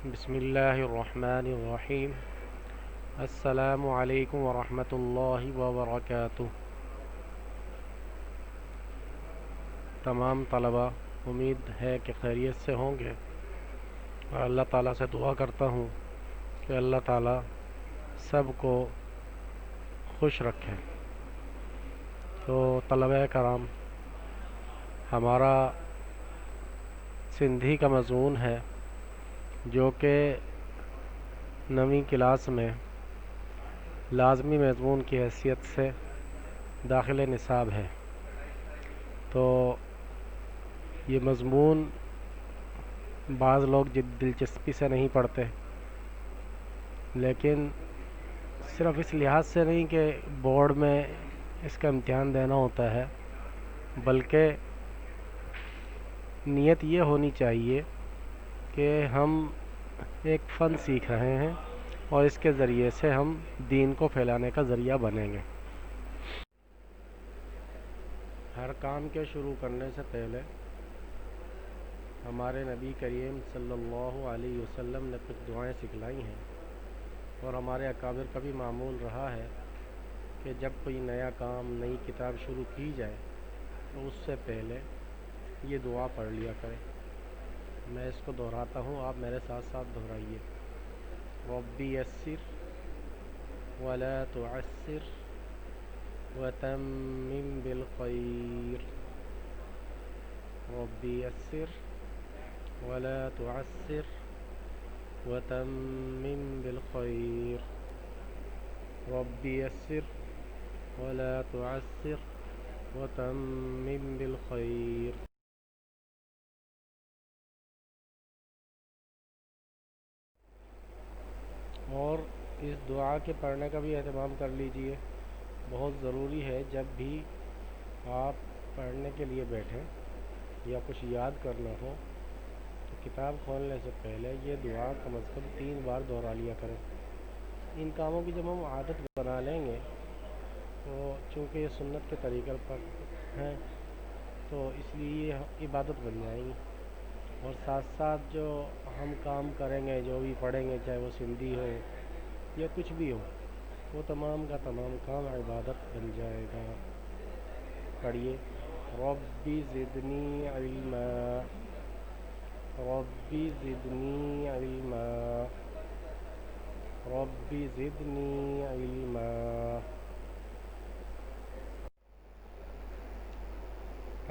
بسم اللہ الرحمن الرحیم۔ السلام علیکم ورحمۃ اللہ وبرکاتہ۔ تمام طلباء امید ہے کہ خیریت سے ہوں گے، اور اللہ تعالیٰ سے دعا کرتا ہوں کہ اللہ تعالیٰ سب کو خوش رکھے۔ تو طلباء کرام، ہمارا سندھی کا مضمون ہے جو کہ 9ویں کلاس میں لازمی مضمون کی حیثیت سے داخل نصاب ہے۔ تو یہ مضمون بعض لوگ دلچسپی سے نہیں پڑھتے، لیکن صرف اس لحاظ سے نہیں کہ بورڈ میں اس کا امتحان دینا ہوتا ہے، بلکہ نیت یہ ہونی چاہیے کہ ہم ایک فن سیکھ رہے ہیں اور اس کے ذریعے سے ہم دین کو پھیلانے کا ذریعہ بنیں گے۔ ہر کام کے شروع کرنے سے پہلے ہمارے نبی کریم صلی اللہ علیہ وسلم نے کچھ دعائیں سکھلائی ہیں، اور ہمارے اکابر کا بھی معمول رہا ہے کہ جب کوئی نیا کام، نئی کتاب شروع کی جائے تو اس سے پہلے یہ دعا پڑھ لیا کریں۔ میں اس کو دہراتا ہوں، آپ میرے ساتھ ساتھ دہرائیے۔ ربی یسر ولا تعسر وتمم بالخیر۔ ربی یسر ولا تعسر وتمم بالخیر۔ ربی یسر ولا تعسر وتمم بالخیر۔ اور اس دعا کے پڑھنے کا بھی اہتمام کر لیجئے، بہت ضروری ہے۔ جب بھی آپ پڑھنے کے لیے بیٹھیں یا کچھ یاد کرنا ہو تو کتاب کھولنے سے پہلے یہ دعا کم از کم 3 بار دہرا لیا کریں۔ ان کاموں کی جب ہم عادت بنا لیں گے تو چونکہ یہ سنت کے طریقے پر ہیں تو اس لیے یہ عبادت بن جائیں گی، اور ساتھ ساتھ جو ہم کام کریں گے، جو بھی پڑھیں گے، چاہے وہ سندھی ہو یا کچھ بھی ہو، وہ تمام کا تمام کام عبادت بن جائے گا۔ پڑھیے، ربی زدنی علما، ربی زدنی علما، ربی زدنی علما۔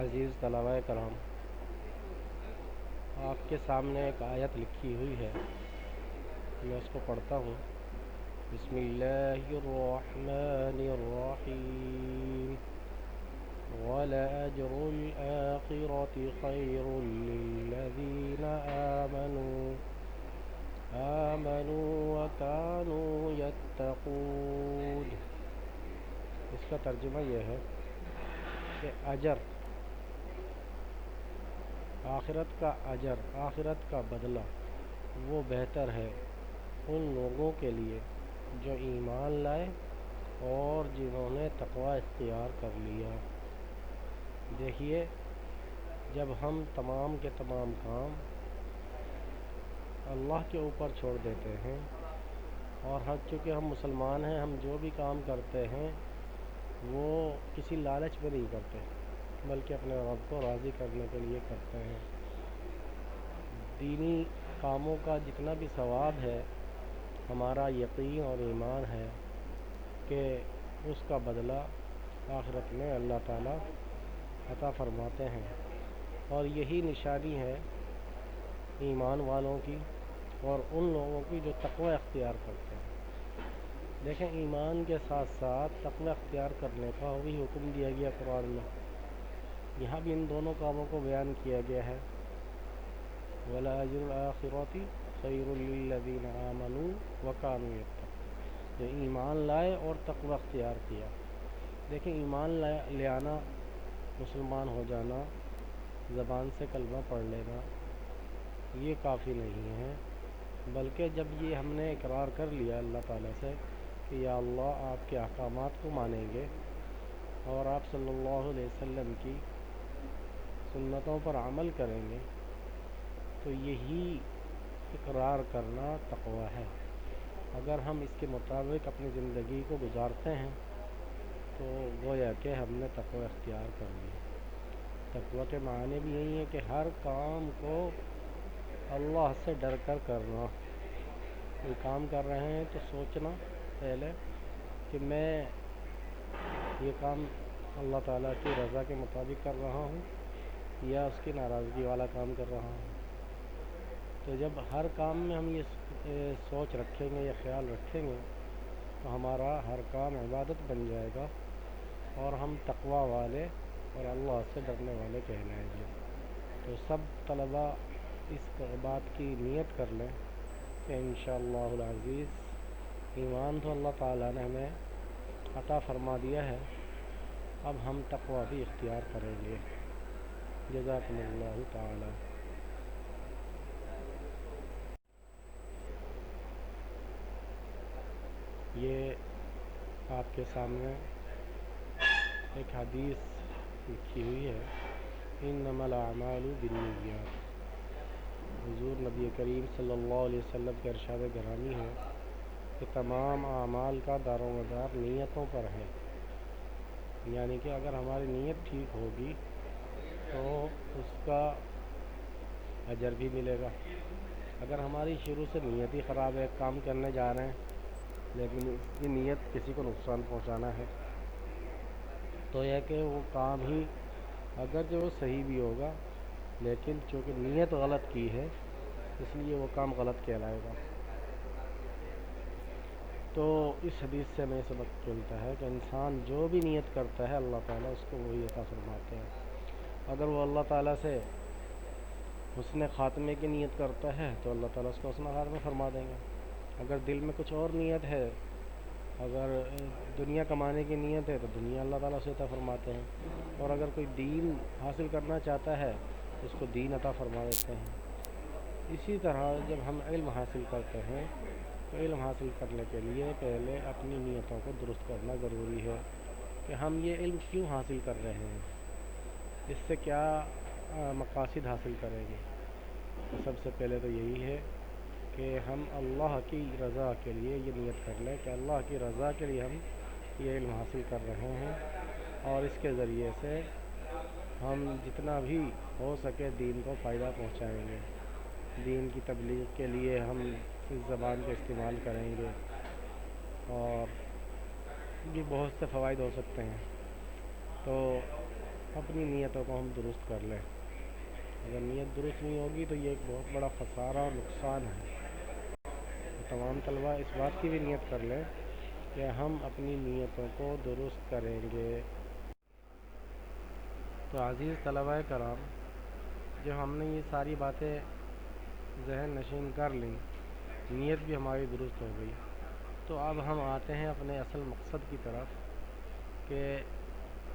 عزیز طلباء کرام، آپ کے سامنے ایک آیت لکھی ہوئی ہے، میں اس کو پڑھتا ہوں۔ بسم اللہ الرحمن الرحیم۔ وَلَأَجْرُ الْآخِرَةِ خَيْرٌ لِّلَّذِينَ آمَنُوا وَكَانُوا يَتَّقُونَ۔ اس کا ترجمہ یہ ہے کہ اجر، آخرت کا اجر، آخرت کا بدلہ وہ بہتر ہے ان لوگوں کے لیے جو ایمان لائے اور جنہوں نے تقوی اختیار کر لیا۔ دیکھیے، جب ہم تمام کے تمام کام اللہ کے اوپر چھوڑ دیتے ہیں، اور چونکہ ہم مسلمان ہیں، ہم جو بھی کام کرتے ہیں وہ کسی لالچ میں نہیں کرتے، بلکہ اپنے رب کو راضی کرنے کے لیے کرتے ہیں۔ دینی کاموں کا جتنا بھی ثواب ہے، ہمارا یقین اور ایمان ہے کہ اس کا بدلہ آخرت میں اللہ تعالیٰ عطا فرماتے ہیں، اور یہی نشانی ہے ایمان والوں کی اور ان لوگوں کی جو تقوی اختیار کرتے ہیں۔ دیکھیں، ایمان کے ساتھ ساتھ تقوی اختیار کرنے کا بھی حکم دیا گیا قرآن میں، یہاں بھی ان دونوں کاموں کو بیان کیا گیا ہے۔ وَلَأَجْرُ الْآخِرَةِ خَيْرٌ لِّلَّذِينَ آمَنُوا وَكَانُوا يَتَّقُونَ، جو ایمان لائے اور تقوی اختیار کیا۔ دیکھیں، ایمان لے آنا، مسلمان ہو جانا، زبان سے کلمہ پڑھ لینا، یہ کافی نہیں ہے، بلکہ جب یہ ہم نے اقرار کر لیا اللہ تعالیٰ سے کہ یا اللہ آپ کے احکامات کو مانیں گے اور آپ صلی اللہ علیہ وسلم کی سنتوں پر عمل کریں گے، تو یہی اقرار کرنا تقوی ہے۔ اگر ہم اس کے مطابق اپنی زندگی کو گزارتے ہیں تو گویا کہ ہم نے تقوی اختیار کر لی۔ تقوی کے معنی بھی یہی ہے کہ ہر کام کو اللہ سے ڈر کر کرنا۔ کوئی کام کر رہے ہیں تو سوچنا پہلے کہ میں یہ کام اللہ تعالیٰ کی رضا کے مطابق کر رہا ہوں یا اس کی ناراضگی والا کام کر رہا ہوں۔ تو جب ہر کام میں ہم یہ سوچ رکھیں گے یا خیال رکھیں گے تو ہمارا ہر کام عبادت بن جائے گا اور ہم تقوی والے اور اللہ سے ڈرنے والے کہلائیں گے۔ تو سب طلباء اس بات کی نیت کر لیں کہ انشاءاللہ العزیز ایمان تو اللہ تعالیٰ نے ہمیں عطا فرما دیا ہے، اب ہم تقوی بھی اختیار کریں گے۔ جزاکم اللہ تعالی۔ یہ آپ کے سامنے ایک حدیث لکھی ہوئی ہے، انما الاعمال بالنیات۔ حضور نبی کریم صلی اللہ علیہ وسلم کے ارشاد گرامی ہے کہ تمام اعمال کا دار و مدار نیتوں پر ہے، یعنی کہ اگر ہماری نیت ٹھیک ہوگی تو اس کا اجر بھی ملے گا۔ اگر ہماری شروع سے نیت ہی خراب ہے، کام کرنے جا رہے ہیں لیکن اس کی نیت کسی کو نقصان پہنچانا ہے، تو یہ کہ وہ کام ہی اگرچہ وہ صحیح بھی ہوگا لیکن چونکہ نیت غلط کی ہے اس لیے وہ کام غلط کہلائے گا۔ تو اس حدیث سے ہمیں سبق ملتا ہے کہ انسان جو بھی نیت کرتا ہے اللہ تعالیٰ اس کو وہی عطا فرماتے ہیں۔ اگر وہ اللہ تعالیٰ سے حسن خاتمے کی نیت کرتا ہے تو اللہ تعالیٰ اس کو حسن خاتمہ فرما دیں گے۔ اگر دل میں کچھ اور نیت ہے، اگر دنیا کمانے کی نیت ہے تو دنیا اللہ تعالیٰ سے عطا فرماتے ہیں، اور اگر کوئی دین حاصل کرنا چاہتا ہے تو اس کو دین عطا فرما دیتے ہیں۔ اسی طرح جب ہم علم حاصل کرتے ہیں تو علم حاصل کرنے کے لیے پہلے اپنی نیتوں کو درست کرنا ضروری ہے کہ ہم یہ علم کیوں حاصل کر رہے ہیں، اس سے کیا مقاصد حاصل کریں گے۔ تو سب سے پہلے تو یہی ہے کہ ہم اللہ کی رضا کے لیے یہ نیت کر لیں کہ اللہ کی رضا کے لیے ہم یہ علم حاصل کر رہے ہیں اور اس کے ذریعے سے ہم جتنا بھی ہو سکے دین کو فائدہ پہنچائیں گے۔ دین کی تبلیغ کے لیے ہم اس زبان کا استعمال کریں گے اور بھی بہت سے فوائد ہو سکتے ہیں۔ تو اپنی نیتوں کو ہم درست کر لیں۔ اگر نیت درست نہیں ہوگی تو یہ ایک بہت بڑا خسارہ اور نقصان ہے۔ تمام طلباء اس بات کی بھی نیت کر لیں کہ ہم اپنی نیتوں کو درست کریں گے۔ تو عزیز طلباء کرام، جب ہم نے یہ ساری باتیں ذہن نشین کر لیں، نیت بھی ہماری درست ہو گئی، تو اب ہم آتے ہیں اپنے اصل مقصد کی طرف کہ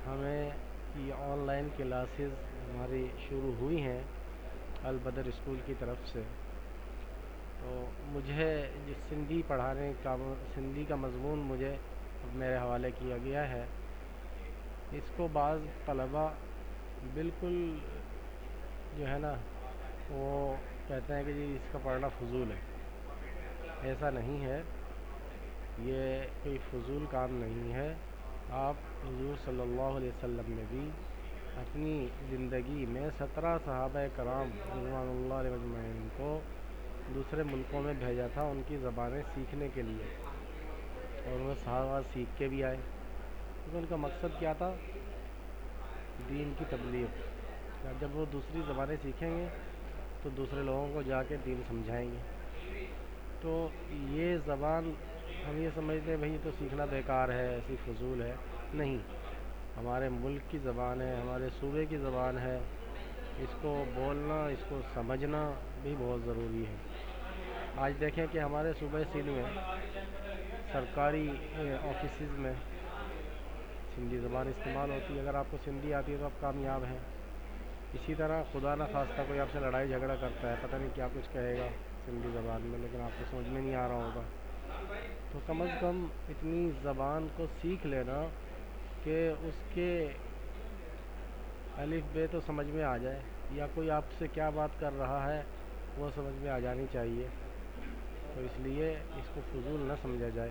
ہمیں یہ آن لائن کلاسز ہماری شروع ہوئی ہیں البدر اسکول کی طرف سے۔ تو مجھے جو سندھی کا مضمون مجھے میرے حوالے کیا گیا ہے، اس کو بعض طلباء بالکل جو ہے نا وہ کہتے ہیں کہ جی اس کا پڑھنا فضول ہے۔ ایسا نہیں ہے، یہ کوئی فضول کام نہیں ہے۔ آپ حضور صلی اللہ علیہ وسلم نے بھی اپنی زندگی میں 17 صحابہ کرام رضوان اللہ علیہ اجمعین کو دوسرے ملکوں میں بھیجا تھا ان کی زبانیں سیکھنے کے لیے، اور وہ صحابہ سیکھ کے بھی آئے، کیونکہ ان کا مقصد کیا تھا؟ دین کی تبلیغ۔ جب وہ دوسری زبانیں سیکھیں گے تو دوسرے لوگوں کو جا کے دین سمجھائیں گے۔ تو یہ زبان ہم یہ سمجھتے ہیں بھئی تو سیکھنا بیکار ہے، ایسی فضول ہے، نہیں، ہمارے ملک کی زبان ہے، ہمارے صوبے کی زبان ہے، اس کو بولنا، اس کو سمجھنا بھی بہت ضروری ہے۔ آج دیکھیں کہ ہمارے صوبہ سندھ میں سرکاری آفیسز میں سندھی زبان استعمال ہوتی ہے۔ اگر آپ کو سندھی آتی ہے تو آپ کامیاب ہیں۔ اسی طرح خدا نہ خواستہ کوئی آپ سے لڑائی جھگڑا کرتا ہے، پتہ نہیں کیا کچھ کہے گا سندھی زبان میں، لیکن آپ کو سمجھ میں نہیں آ رہا ہوگا، تو کم از کم اتنی زبان کو سیکھ لینا کہ اس کے الف بے تو سمجھ میں آ جائے، یا کوئی آپ سے کیا بات کر رہا ہے وہ سمجھ میں آ جانی چاہیے، تو اس لیے اس کو فضول نہ سمجھا جائے۔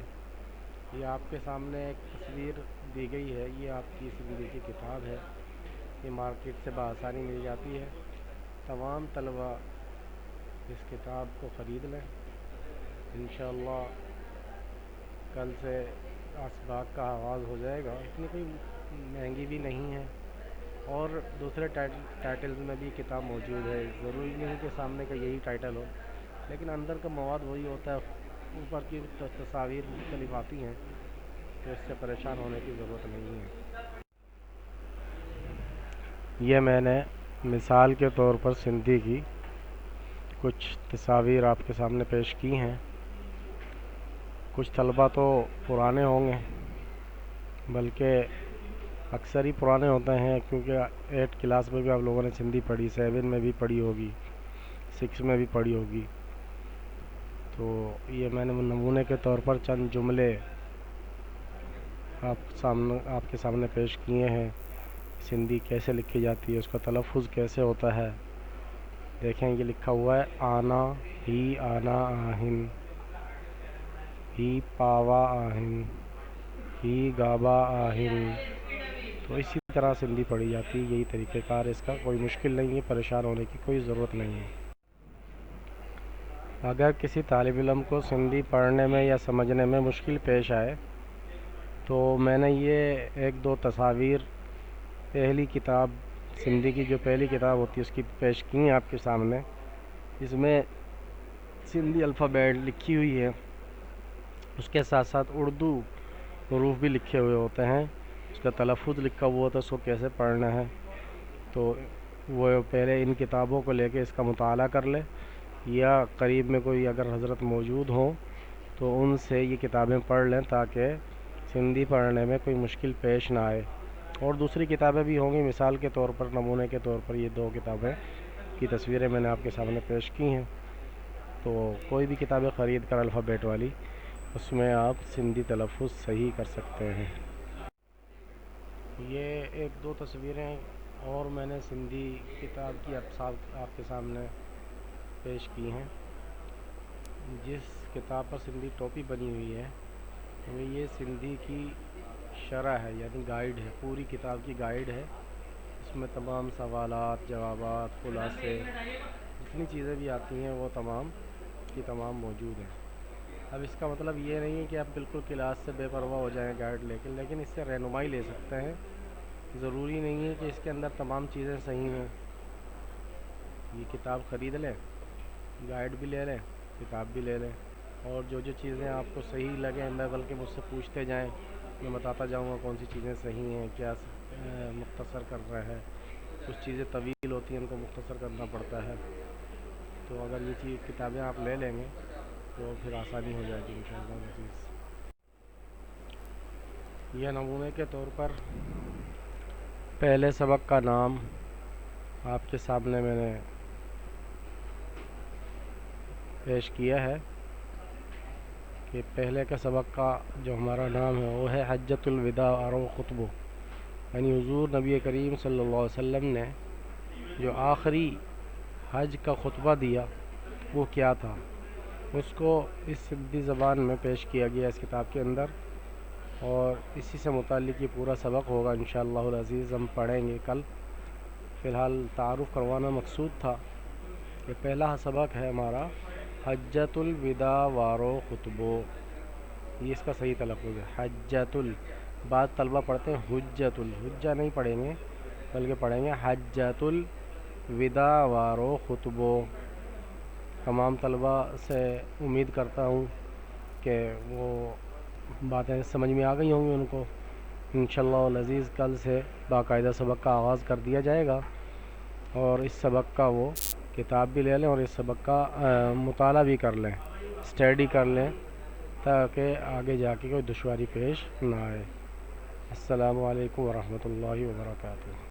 یہ آپ کے سامنے ایک تصویر دی گئی ہے، یہ آپ کی زندگی کی کتاب ہے، یہ مارکیٹ سے بآسانی مل جاتی ہے۔ تمام طلبہ اس کتاب کو خرید لیں۔ انشاءاللہ کل سے اسباق کا آغاز ہو جائے گا۔ اتنی کوئی مہنگی بھی نہیں ہے، اور دوسرے ٹائٹلز میں بھی کتاب موجود ہے۔ ضروری نہیں کہ سامنے کا یہی ٹائٹل ہو، لیکن اندر کا مواد وہی ہوتا ہے، اوپر کی تصاویر مختلف آتی ہیں، تو اس سے پریشان ہونے کی ضرورت نہیں ہے۔ یہ میں نے مثال کے طور پر سندھی کی کچھ تصاویر آپ کے سامنے پیش کی ہیں۔ کچھ طلبہ تو پرانے ہوں گے، بلکہ اکثر ہی پرانے ہوتے ہیں، کیونکہ 8 کلاس میں بھی آپ لوگوں نے سندھی پڑھی، 7 میں بھی پڑھی ہوگی، 6 میں بھی پڑھی ہوگی۔ تو یہ میں نے نمونے کے طور پر چند جملے آپ کے سامنے پیش کیے ہیں۔ سندھی کیسے لکھی جاتی ہے، اس کا تلفظ کیسے ہوتا ہے۔ دیکھیں یہ لکھا ہوا ہے آنا ہی آنا آہن، ہی پاوا آہن، ہی گابا آہن۔ تو اسی طرح سندھی پڑھی جاتی ہے، یہی طریقہ کار اس کا، کوئی مشکل نہیں ہے، پریشان ہونے کی کوئی ضرورت نہیں ہے۔ اگر کسی طالب علم کو سندھی پڑھنے میں یا سمجھنے میں مشکل پیش آئے تو میں نے یہ 1-2 تصاویر پہلی کتاب سندھی کی جو پہلی کتاب ہوتی ہے اس کی پیش کی ہیں آپ کے سامنے۔ اس میں سندھی الفابیٹ لکھی ہوئی ہے، اس کے ساتھ ساتھ اردو حروف بھی لکھے ہوئے ہوتے ہیں، اس کا تلفظ لکھا ہوا ہوتا ہے، اس کو کیسے پڑھنا ہے۔ تو وہ پہلے ان کتابوں کو لے کے اس کا مطالعہ کر لے، یا قریب میں کوئی اگر حضرت موجود ہوں تو ان سے یہ کتابیں پڑھ لیں تاکہ سندھی پڑھنے میں کوئی مشکل پیش نہ آئے۔ اور دوسری کتابیں بھی ہوں گی، مثال کے طور پر، نمونے کے طور پر یہ 2 کتابیں کی تصویریں میں نے آپ کے سامنے پیش کی ہیں۔ تو کوئی بھی کتابیں خرید کر الفابیٹ والی، اس میں آپ سندھی تلفظ صحیح کر سکتے ہیں۔ یہ 1-2 تصویریں اور میں نے سندھی کتاب کی آپ کے سامنے پیش کی ہیں۔ جس کتاب پر سندھی ٹوپی بنی ہوئی ہے وہ یہ سندھی کی شرح ہے، یعنی گائیڈ ہے، پوری کتاب کی گائیڈ ہے۔ اس میں تمام سوالات، جوابات، خلاصے، جتنی چیزیں بھی آتی ہیں وہ تمام کی تمام موجود ہیں۔ اب اس کا مطلب یہ نہیں ہے کہ آپ بالکل کلاس سے بے پرواہ ہو جائیں گائیڈ لے کے، لیکن اس سے رہنمائی لے سکتے ہیں۔ ضروری نہیں ہے کہ اس کے اندر تمام چیزیں صحیح ہیں۔ یہ کتاب خرید لیں، گائیڈ بھی لے لیں، کتاب بھی لے لیں، اور جو چیزیں آپ کو صحیح لگیں میں بلکہ مجھ سے پوچھتے جائیں، میں بتاتا جاؤں گا کون سی چیزیں صحیح ہیں، کیا مختصر کر رہا ہے۔ کچھ چیزیں طویل ہوتی ہیں، ان کو مختصر کرنا پڑتا ہے۔ تو اگر یہ کتابیں آپ لے لیں گے تو پھر آسانی ہو جائے گی انشاءاللہ۔ یہ نمونے کے طور پر پہلے سبق کا نام آپ کے سامنے میں نے پیش کیا ہے کہ پہلے کا سبق کا جو ہمارا نام ہے وہ ہے حجۃ الوداع و خطبہ، یعنی حضور نبی کریم صلی اللہ علیہ وسلم نے جو آخری حج کا خطبہ دیا وہ کیا تھا، اس کو اس سندھی زبان میں پیش کیا گیا اس کتاب کے اندر، اور اسی سے متعلق یہ پورا سبق ہوگا انشاءاللہ العزیز، ہم پڑھیں گے کل۔ فی الحال تعارف کروانا مقصود تھا کہ پہلا سبق ہے ہمارا حجۃ الوداع وارو خطبو، یہ اس کا صحیح تلفظ ہے حجۃ بعض طلبہ پڑھتے ہیں حجۃ الحجہ نہیں پڑھیں گے بلکہ پڑھیں گے حجۃ الوداع وارو خطبو۔ تمام طلبہ سے امید کرتا ہوں کہ وہ باتیں سمجھ میں آ گئی ہوں گی ان کو۔ انشاءاللہ العزیز کل سے باقاعدہ سبق کا آغاز کر دیا جائے گا، اور اس سبق کا وہ کتاب بھی لے لیں اور اس سبق کا مطالعہ بھی کر لیں، اسٹڈی کر لیں، تاکہ آگے جا کے کوئی دشواری پیش نہ آئے۔ السلام علیکم ورحمۃ اللہ وبرکاتہ۔